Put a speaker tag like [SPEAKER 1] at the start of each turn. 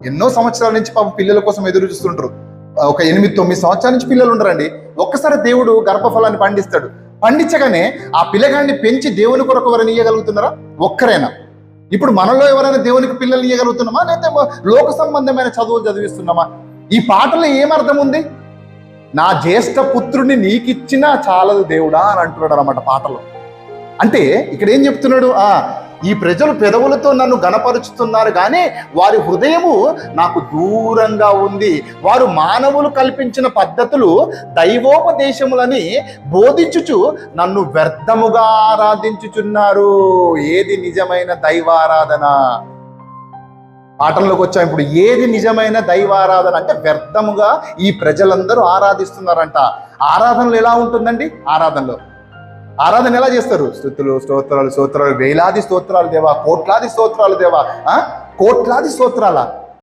[SPEAKER 1] ఎన్నో సంవత్సరాల నుంచి పాపం పిల్లల కోసం ఎదురు చూస్తుంటారు. ఒక 8-9 సంవత్సరాల నుంచి పిల్లలు ఉండరండి. ఒక్కసారి దేవుడు గర్భఫలాన్ని పండిస్తాడు. పండించగానే ఆ పిల్లగాడిని పెంచి దేవుని కొరకు ఎవరైనా ఇయ్యగలుగుతున్నారా? ఒక్కరైనా. ఇప్పుడు మనలో ఎవరైనా దేవునికి పిల్లలు ఇయ్యగలుగుతున్నామా? లేకపోతే లోక సంబంధమైన చదువులు చదివిస్తున్నామా? ఈ పాటలో ఏమర్థం ఉంది? నా జ్యేష్ఠ పుత్రుడిని నీకిచ్చినా చాలదు దేవుడా అని అంటున్నాడు అన్నమాట పాటలో. అంటే ఇక్కడ ఏం చెప్తున్నాడు? ఈ ప్రజలు పెదవులతో నన్ను గణపరుచుతున్నారు కానీ వారి హృదయము నాకు దూరంగా ఉంది. వారు మానవులు కల్పించిన పద్ధతులు దైవోపదేశములని బోధించుచు నన్ను వ్యర్థముగా ఆరాధించుచున్నారు. ఏది నిజమైన దైవారాధన? పాఠంలోకి వచ్చాం ఇప్పుడు. ఏది నిజమైన దైవారాధన అంటే వ్యర్థముగా ఈ ప్రజలందరూ ఆరాధిస్తున్నారంట. ఆరాధనలు ఎలా ఉంటుందండి? ఆరాధన ఎలా చేస్తారు? స్తుతులు, స్తోత్రాలు, వేలాది స్తోత్రాలు దేవా, కోట్లాది స్తోత్రాలు దేవా. కోట్లాది స్తోత్రాల